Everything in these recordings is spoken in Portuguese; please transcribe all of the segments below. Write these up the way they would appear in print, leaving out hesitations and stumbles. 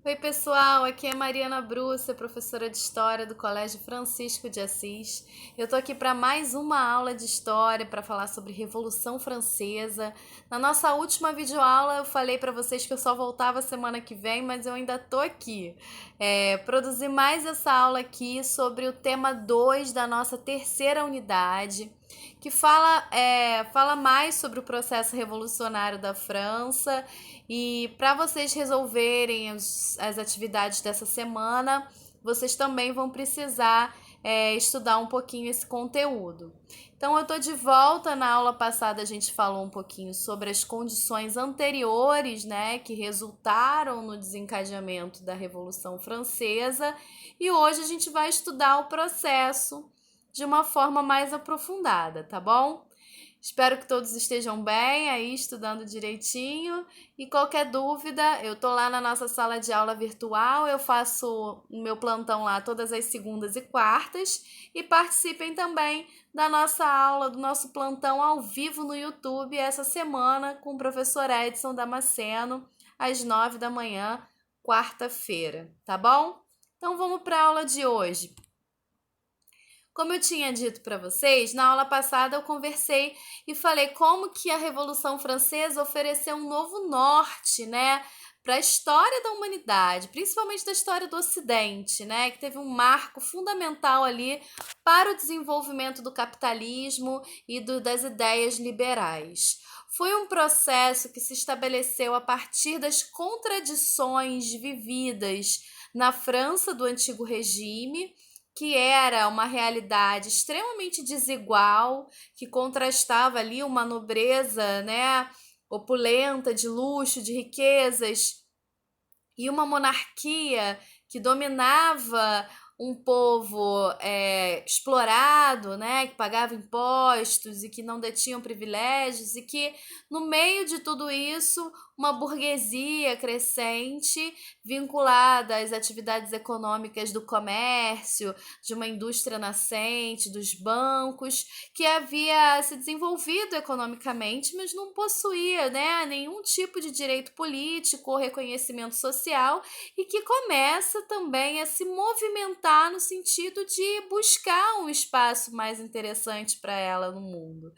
Oi, pessoal, aqui é Mariana Bruce, professora de História do Colégio Francisco de Assis. Eu tô aqui para mais uma aula de História para falar sobre Revolução Francesa. Na nossa última videoaula eu falei para vocês que eu só voltava semana que vem, mas eu ainda tô aqui. Produzi mais essa aula aqui sobre o tema 2 da nossa terceira unidade, que fala mais sobre o processo revolucionário da França. E para vocês resolverem as atividades dessa semana, vocês também vão precisar estudar um pouquinho esse conteúdo. Então, eu estou de volta. Na aula passada, a gente falou um pouquinho sobre as condições anteriores, né, que resultaram no desencadeamento da Revolução Francesa. E hoje a gente vai estudar o processo de uma forma mais aprofundada, tá bom? Espero que todos estejam bem aí, estudando direitinho. E qualquer dúvida, eu tô lá na nossa sala de aula virtual, eu faço o meu plantão lá todas as segundas e quartas. E participem também da nossa aula, do nosso plantão ao vivo no YouTube essa semana com o professor Edson Damasceno, às 9 da manhã, quarta-feira, tá bom? Então vamos para a aula de hoje. Como eu tinha dito para vocês, na aula passada eu conversei e falei como que a Revolução Francesa ofereceu um novo norte, né, para a história da humanidade, principalmente da história do Ocidente, né, que teve um marco fundamental ali para o desenvolvimento do capitalismo e das ideias liberais. Foi um processo que se estabeleceu a partir das contradições vividas na França do Antigo Regime, que era uma realidade extremamente desigual, que contrastava ali uma nobreza, né, opulenta, de luxo, de riquezas, e uma monarquia que dominava um povo explorado, né, que pagava impostos e que não detinham privilégios, e que, no meio de tudo isso, uma burguesia crescente, vinculada às atividades econômicas do comércio, de uma indústria nascente, dos bancos, que havia se desenvolvido economicamente, mas não possuía, né, nenhum tipo de direito político ou reconhecimento social, e que começa também a se movimentar no sentido de buscar um espaço mais interessante para ela no mundo.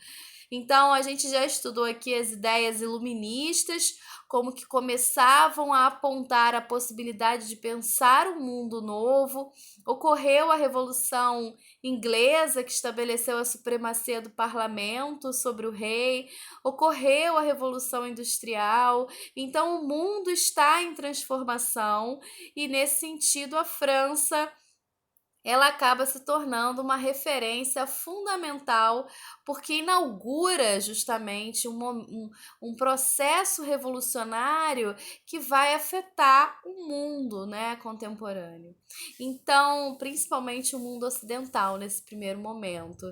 Então, a gente já estudou aqui as ideias iluministas, como que começavam a apontar a possibilidade de pensar um mundo novo. Ocorreu a Revolução Inglesa, que estabeleceu a supremacia do parlamento sobre o rei. Ocorreu a Revolução Industrial. Então, o mundo está em transformação e, nesse sentido, a França ela acaba se tornando uma referência fundamental, porque inaugura justamente um processo revolucionário que vai afetar o mundo, né, contemporâneo. Então, principalmente o mundo ocidental nesse primeiro momento.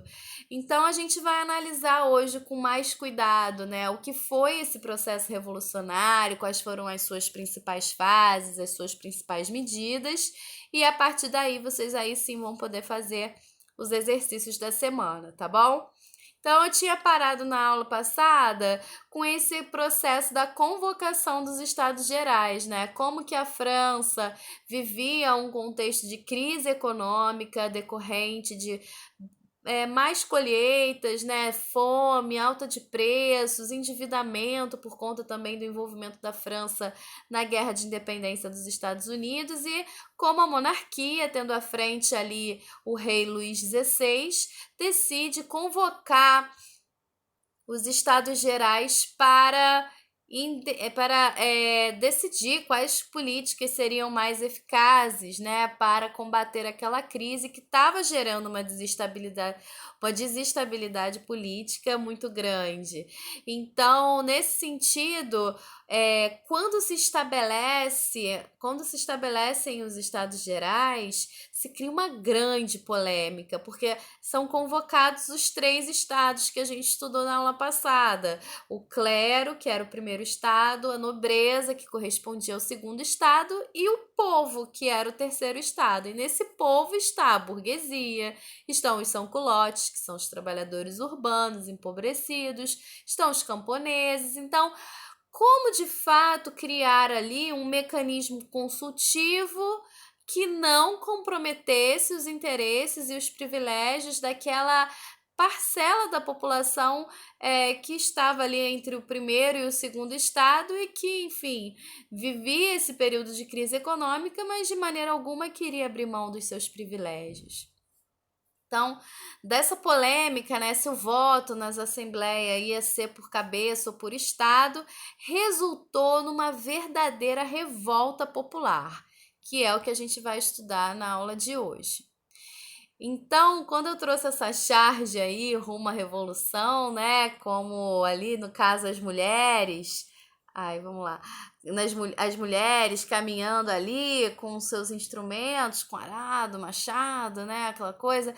Então, a gente vai analisar hoje com mais cuidado, né, o que foi esse processo revolucionário, quais foram as suas principais fases, as suas principais medidas, e a partir daí vocês aí sim vão poder fazer os exercícios da semana, tá bom? Então, eu tinha parado na aula passada com esse processo da convocação dos Estados Gerais, né? Como que a França vivia um contexto de crise econômica decorrente de mais colheitas, né? Fome, alta de preços, endividamento por conta também do envolvimento da França na Guerra de Independência dos Estados Unidos, e como a monarquia, tendo à frente ali o rei Luís XVI, decide convocar os Estados Gerais para decidir quais políticas seriam mais eficazes, né, para combater aquela crise que estava gerando uma desestabilidade política muito grande. Então, nesse sentido, quando se estabelecem os Estados Gerais, se cria uma grande polêmica, porque são convocados os 3 estados que a gente estudou na aula passada: o clero, que era o primeiro estado, a nobreza, que correspondia ao segundo estado, e o povo, que era o terceiro estado. E nesse povo está a burguesia, estão os sans-culottes, que são os trabalhadores urbanos empobrecidos, estão os camponeses. Então, como de fato criar ali um mecanismo consultivo que não comprometesse os interesses e os privilégios daquela parcela da população que estava ali entre o primeiro e o segundo estado e que, enfim, vivia esse período de crise econômica, mas de maneira alguma queria abrir mão dos seus privilégios. Então, dessa polêmica, né, se o voto nas assembleias ia ser por cabeça ou por estado, resultou numa verdadeira revolta popular, que é o que a gente vai estudar na aula de hoje. Então, quando eu trouxe essa charge aí rumo à revolução, né, como ali no caso as mulheres, vamos lá, as mulheres caminhando ali com seus instrumentos, com arado, machado, né, aquela coisa.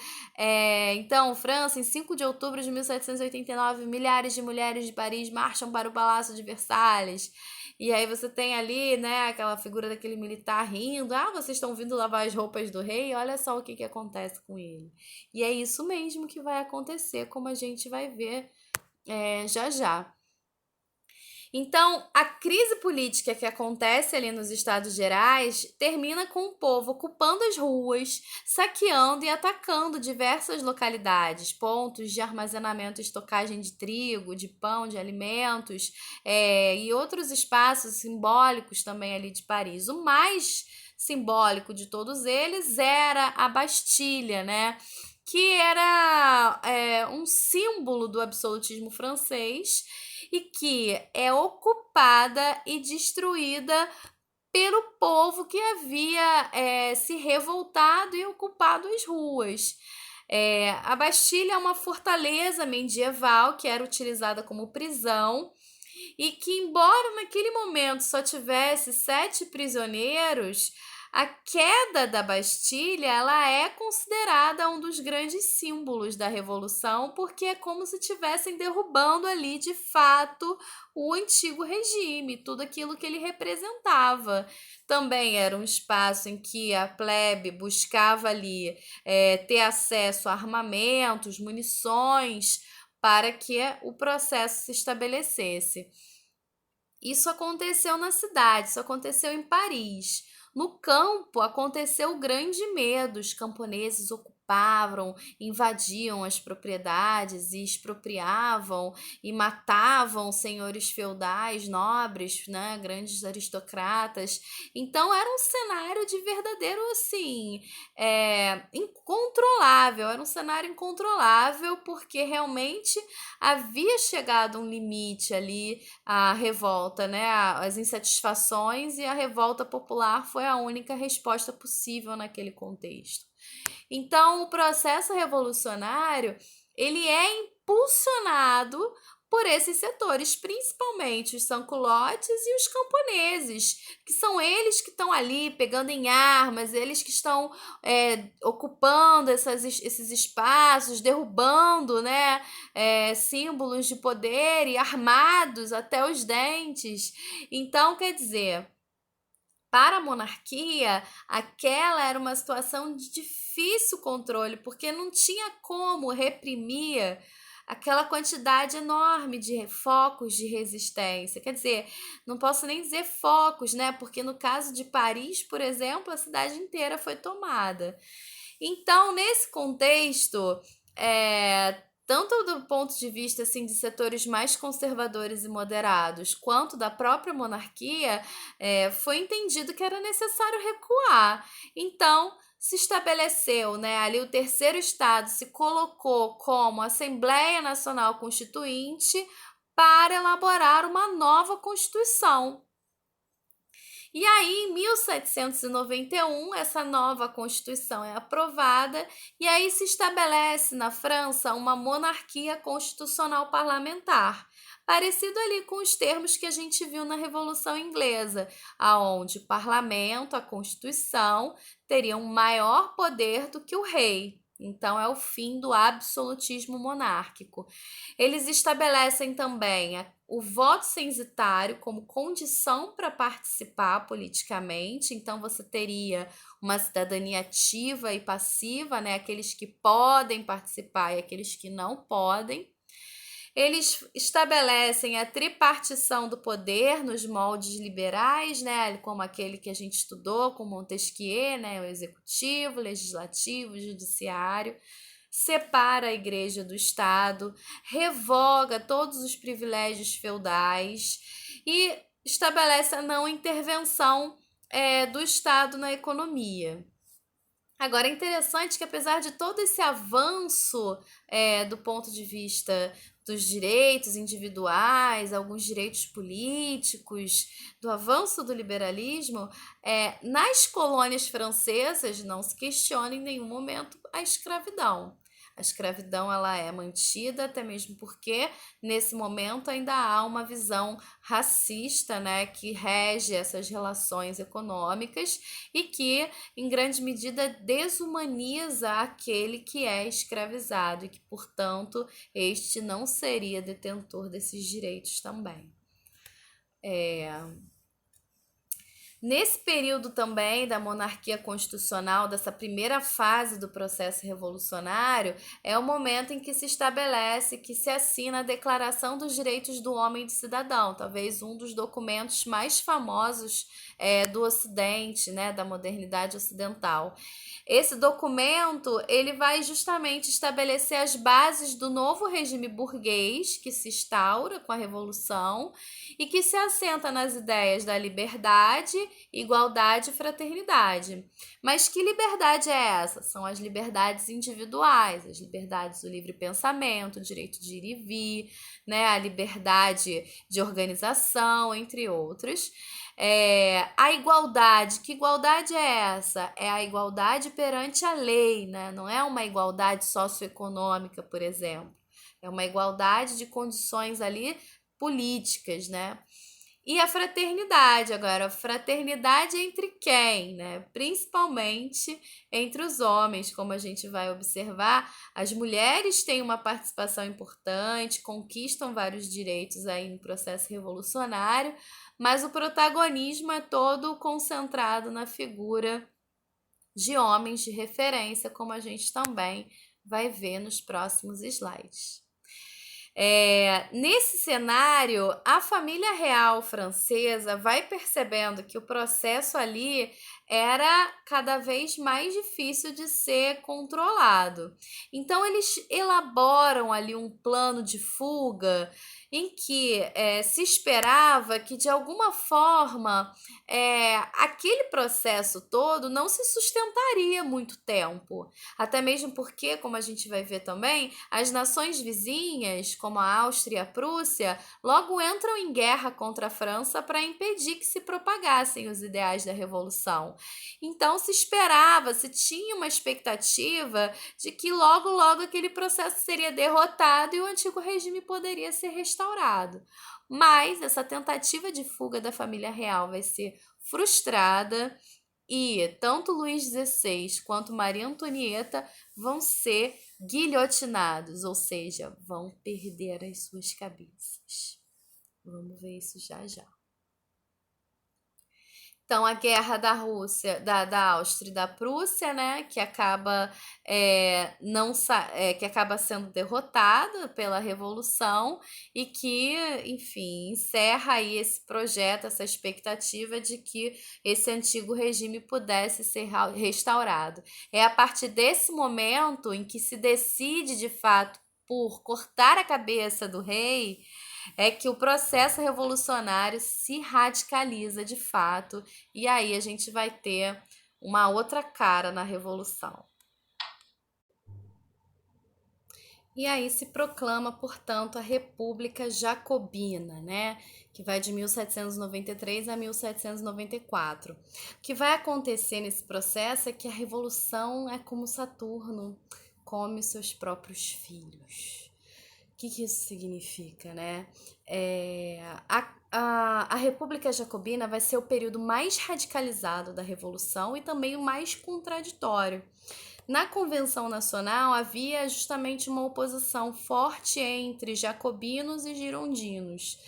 Então, França, em 5 de outubro de 1789, milhares de mulheres de Paris marcham para o Palácio de Versalhes. E aí você tem ali, né, aquela figura daquele militar rindo. Ah, vocês estão vindo lavar as roupas do rei? Olha só o que acontece com ele. E é isso mesmo que vai acontecer, como a gente vai ver já já. Então, a crise política que acontece ali nos Estados Gerais termina com o povo ocupando as ruas, saqueando e atacando diversas localidades, pontos de armazenamento e estocagem de trigo, de pão, de alimentos e outros espaços simbólicos também ali de Paris. O mais simbólico de todos eles era a Bastilha, né? Que era um símbolo do absolutismo francês e que é ocupada e destruída pelo povo que havia se revoltado e ocupado as ruas. A Bastilha é uma fortaleza medieval que era utilizada como prisão e que, embora naquele momento só tivesse 7 prisioneiros, a queda da Bastilha ela é considerada um dos grandes símbolos da Revolução, porque é como se estivessem derrubando ali, de fato, o antigo regime, tudo aquilo que ele representava. Também era um espaço em que a plebe buscava ali ter acesso a armamentos, munições, para que o processo se estabelecesse. Isso aconteceu na cidade, isso aconteceu em Paris. No campo aconteceu o grande medo, os camponeses ocupavam, invadiam as propriedades e expropriavam e matavam senhores feudais, nobres, né, grandes aristocratas. Então era um cenário de verdadeiro assim, incontrolável, era um cenário incontrolável porque realmente havia chegado um limite ali a revolta, né? As insatisfações e a revolta popular foi a única resposta possível naquele contexto. Então, o processo revolucionário, ele é impulsionado por esses setores, principalmente os sans-culottes e os camponeses, que são eles que estão ali pegando em armas, eles que estão ocupando esses espaços, derrubando, né, símbolos de poder e armados até os dentes. Então, quer dizer, para a monarquia, aquela era uma situação de difícil controle, porque não tinha como reprimir aquela quantidade enorme de focos de resistência. Quer dizer, não posso nem dizer focos, né? Porque no caso de Paris, por exemplo, a cidade inteira foi tomada. Então, nesse contexto, tanto do ponto de vista assim, de setores mais conservadores e moderados, quanto da própria monarquia, foi entendido que era necessário recuar. Então, se estabeleceu, né, ali o terceiro estado se colocou como Assembleia Nacional Constituinte para elaborar uma nova Constituição. E aí, em 1791, essa nova Constituição é aprovada e aí se estabelece na França uma monarquia constitucional parlamentar, parecido ali com os termos que a gente viu na Revolução Inglesa, aonde o parlamento, a Constituição, teriam maior poder do que o rei. Então, é o fim do absolutismo monárquico. Eles estabelecem também o voto censitário como condição para participar politicamente. Então, você teria uma cidadania ativa e passiva, né? Aqueles que podem participar e aqueles que não podem. Eles estabelecem a tripartição do poder nos moldes liberais, né, como aquele que a gente estudou com Montesquieu, né, o executivo, legislativo, judiciário, separa a igreja do Estado, revoga todos os privilégios feudais e estabelece a não intervenção do Estado na economia. Agora, é interessante que, apesar de todo esse avanço do ponto de vista dos direitos individuais, alguns direitos políticos, do avanço do liberalismo, nas colônias francesas não se questiona em nenhum momento a escravidão. A escravidão ela é mantida, até mesmo porque nesse momento ainda há uma visão racista, né, que rege essas relações econômicas e que, em grande medida, desumaniza aquele que é escravizado e que, portanto, este não seria detentor desses direitos também. Nesse período também da monarquia constitucional, dessa primeira fase do processo revolucionário, é o momento em que se estabelece, que se assina a Declaração dos Direitos do Homem e do Cidadão, talvez um dos documentos mais famosos do Ocidente, né, da modernidade ocidental. Esse documento ele vai justamente estabelecer as bases do novo regime burguês que se instaura com a Revolução e que se assenta nas ideias da liberdade, igualdade e fraternidade. Mas que liberdade é essa? São as liberdades individuais, as liberdades do livre pensamento, o direito de ir e vir, né, a liberdade de organização, entre outros. A igualdade, que igualdade é essa? É a igualdade perante a lei, né? Não é uma igualdade socioeconômica, por exemplo. É uma igualdade de condições ali políticas, né? E a fraternidade, agora, fraternidade entre quem, né? Principalmente entre os homens, como a gente vai observar, as mulheres têm uma participação importante, conquistam vários direitos aí no processo revolucionário, mas o protagonismo é todo concentrado na figura de homens de referência, como a gente também vai ver nos próximos slides. Nesse cenário, a família real francesa vai percebendo que o processo ali era cada vez mais difícil de ser controlado. Então, eles elaboram ali um plano de fuga em que se esperava que, de alguma forma, aquele processo todo não se sustentaria muito tempo. Até mesmo porque, como a gente vai ver também, as nações vizinhas, como a Áustria e a Prússia, logo entram em guerra contra a França para impedir que se propagassem os ideais da Revolução. Então se esperava, se tinha uma expectativa de que logo aquele processo seria derrotado e o antigo regime poderia ser restaurado. Mas essa tentativa de fuga da família real vai ser frustrada e tanto Luís XVI quanto Maria Antonieta vão ser guilhotinados, ou seja, vão perder as suas cabeças. Vamos ver isso já já. Então, a guerra da Rússia, da Áustria e da Prússia, né, que acaba, que acaba sendo derrotada pela Revolução e que, enfim, encerra aí esse projeto, essa expectativa de que esse antigo regime pudesse ser restaurado. É a partir desse momento em que se decide, de fato, por cortar a cabeça do rei, é que o processo revolucionário se radicaliza de fato, e aí a gente vai ter uma outra cara na revolução. E aí se proclama, portanto, a República Jacobina, né? Que vai de 1793 a 1794. O que vai acontecer nesse processo é que a revolução é como Saturno come os seus próprios filhos. O que isso significa, né? A República Jacobina vai ser o período mais radicalizado da Revolução e também o mais contraditório. Na Convenção Nacional havia justamente uma oposição forte entre jacobinos e girondinos,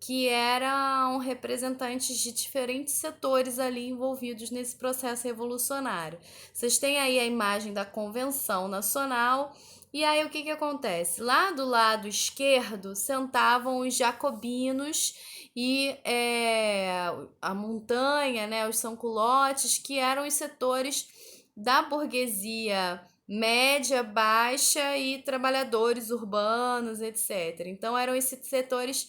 que eram representantes de diferentes setores ali envolvidos nesse processo revolucionário. Vocês têm aí a imagem da Convenção Nacional E aí o que que acontece? Lá do lado esquerdo sentavam os jacobinos e a montanha, né, os sans-culottes, que eram os setores da burguesia média, baixa e trabalhadores urbanos, etc. Então eram esses setores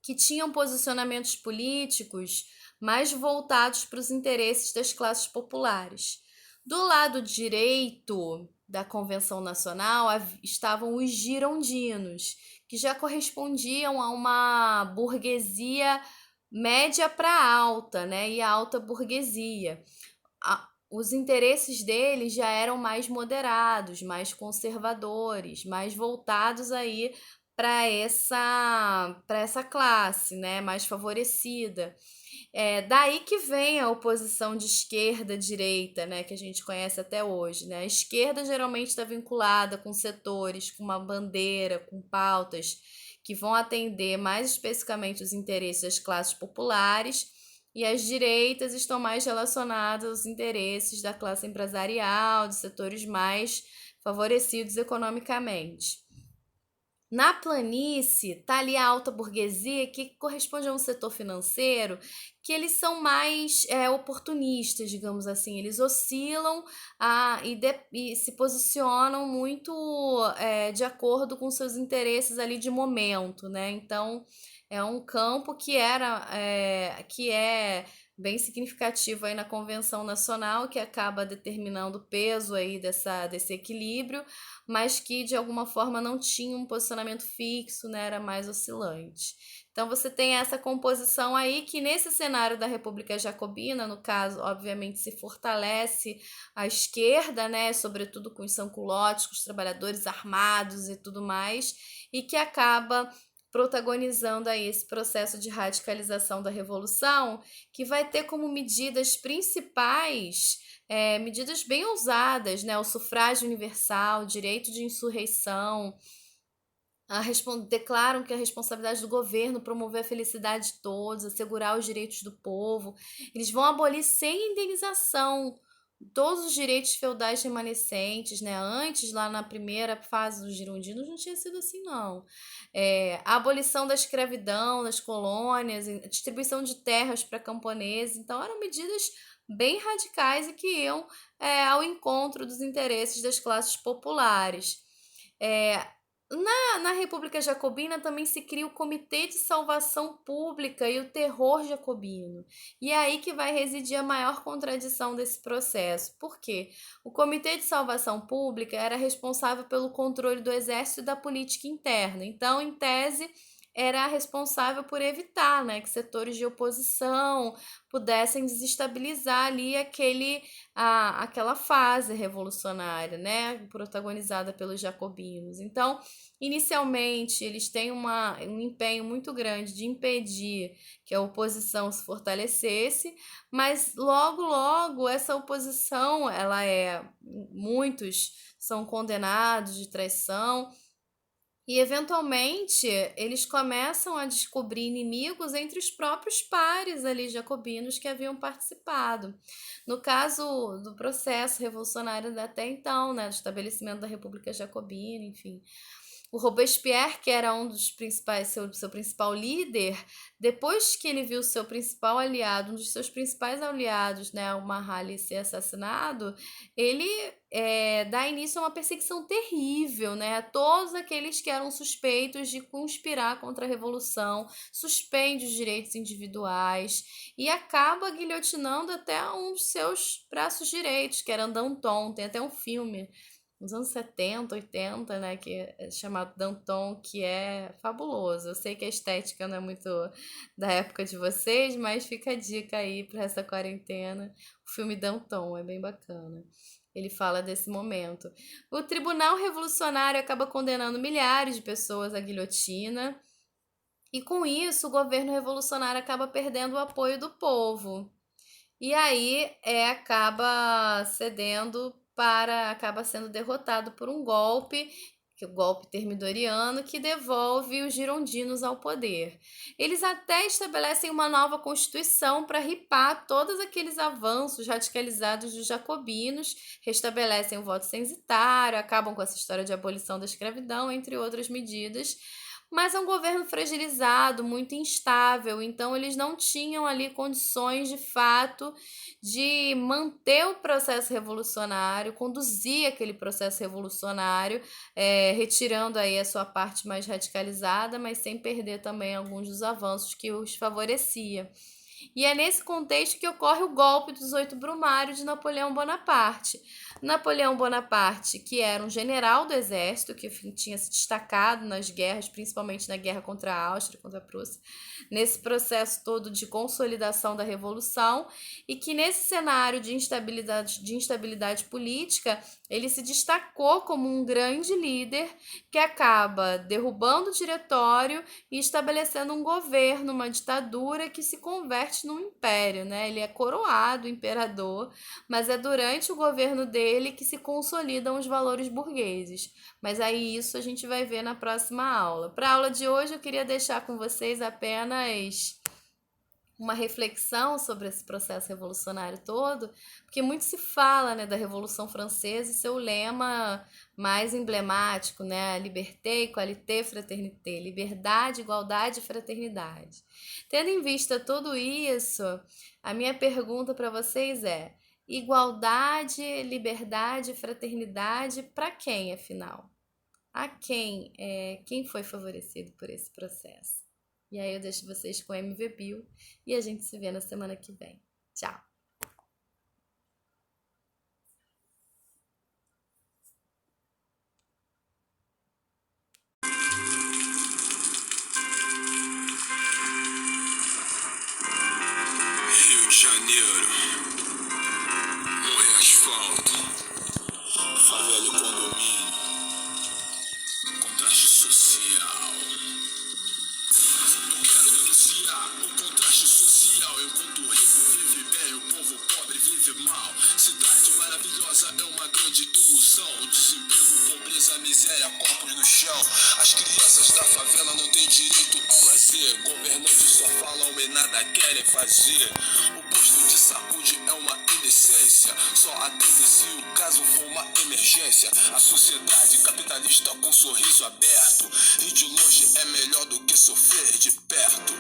que tinham posicionamentos políticos mais voltados para os interesses das classes populares. Do lado direito da Convenção Nacional estavam os girondinos, que já correspondiam a uma burguesia média para alta, né? E a alta burguesia. Os interesses deles já eram mais moderados, mais conservadores, mais voltados aí para essa classe, né, mais favorecida. Daí que vem a oposição de esquerda direita, né, que a gente conhece até hoje, né? A esquerda geralmente está vinculada com setores, com uma bandeira, com pautas que vão atender mais especificamente os interesses das classes populares, e as direitas estão mais relacionadas aos interesses da classe empresarial, de setores mais favorecidos economicamente. Na planície, está ali a alta burguesia, que corresponde a um setor financeiro, que eles são mais oportunistas, digamos assim. Eles oscilam e se posicionam muito de acordo com seus interesses ali de momento, né? Então, é um campo que é bem significativo aí na Convenção Nacional, que acaba determinando o peso aí desse equilíbrio, mas que de alguma forma não tinha um posicionamento fixo, né? Era mais oscilante. Então você tem essa composição aí que nesse cenário da República Jacobina, no caso, obviamente se fortalece a esquerda, né, sobretudo com os sans-culottes, com os trabalhadores armados e tudo mais, e que acaba protagonizando aí esse processo de radicalização da revolução, que vai ter como medidas principais medidas bem ousadas, né? O sufrágio universal, direito de insurreição, declaram que a responsabilidade do governo promover a felicidade de todos, assegurar os direitos do povo. Eles vão abolir sem indenização todos os direitos feudais remanescentes, né? Antes, lá na primeira fase dos girondinos, não tinha sido assim, não. A abolição da escravidão nas colônias, a distribuição de terras para camponeses. Então, eram medidas bem radicais e que iam ao encontro dos interesses das classes populares. É, na República Jacobina também se cria o Comitê de Salvação Pública e o Terror Jacobino. E é aí que vai residir a maior contradição desse processo. Por quê? O Comitê de Salvação Pública era responsável pelo controle do exército e da política interna. Então, em tese, era responsável por evitar, né, que setores de oposição pudessem desestabilizar ali aquela fase revolucionária, né, protagonizada pelos jacobinos. Então, inicialmente, eles têm um empenho muito grande de impedir que a oposição se fortalecesse, mas logo, logo, essa oposição, muitos são condenados de traição, e, eventualmente, eles começam a descobrir inimigos entre os próprios pares ali jacobinos que haviam participado. No caso do processo revolucionário até então, né, do estabelecimento da República Jacobina, enfim. O Robespierre, que era um dos principais, seu principal líder, depois que ele viu seu principal aliado, um dos seus principais aliados, né, o Marali, ser assassinado, ele dá início a uma perseguição terrível, né, a todos aqueles que eram suspeitos de conspirar contra a Revolução, suspende os direitos individuais e acaba guilhotinando até um dos seus braços direitos, que era Danton. Tem até um filme nos anos 70, 80, né, que é chamado Danton, que é fabuloso. Eu sei que a estética não é muito da época de vocês, mas fica a dica aí para essa quarentena. O filme Danton é bem bacana. Ele fala desse momento. O Tribunal Revolucionário acaba condenando milhares de pessoas à guilhotina, e com isso o governo revolucionário acaba perdendo o apoio do povo. E aí acaba sendo derrotado por um golpe que é o golpe termidoriano, que devolve os girondinos ao poder. Eles até estabelecem uma nova constituição para ripar todos aqueles avanços radicalizados dos jacobinos, restabelecem o voto censitário, acabam com essa história de abolição da escravidão, entre outras medidas. Mas é um governo fragilizado, muito instável, então eles não tinham ali condições de fato de manter o processo revolucionário, conduzir aquele processo revolucionário, retirando aí a sua parte mais radicalizada, mas sem perder também alguns dos avanços que os favorecia. E é nesse contexto que ocorre o golpe dos 8 Brumários de Napoleão Bonaparte. Napoleão Bonaparte, que era um general do exército, que tinha se destacado nas guerras, principalmente na guerra contra a Áustria, contra a Prússia, nesse processo todo de consolidação da Revolução, e que nesse cenário de instabilidade política, ele se destacou como um grande líder que acaba derrubando o diretório e estabelecendo um governo, uma ditadura que se converte num império, né? Ele é coroado imperador, mas é durante o governo dele que se consolidam os valores burgueses. Mas aí isso a gente vai ver na próxima aula. Para a aula de hoje eu queria deixar com vocês apenas uma reflexão sobre esse processo revolucionário todo, porque muito se fala, né, da Revolução Francesa e seu lema mais emblemático, né, liberté, égalité, fraternité, liberdade, igualdade e fraternidade. Tendo em vista tudo isso, a minha pergunta para vocês é: igualdade, liberdade, fraternidade para quem, afinal? A quem foi favorecido por esse processo? E aí eu deixo vocês com o MV Bill e a gente se vê na semana que vem. Tchau! Rio de Janeiro, morre asfalto, favela e condomínio, contraste social. Não quero denunciar o contraste social, enquanto o rico vive bem, o povo pobre vive mal. Cidade maravilhosa é uma grande ilusão, desemprego, pobreza, miséria, corpos no chão. As crianças da favela não têm direito ao lazer, governantes só falam e nada querem fazer. O posto de saúde é uma indecência, só atende se o caso for uma emergência. A sociedade capitalista com sorriso aberto, e de longe é melhor do que sofrer de perto.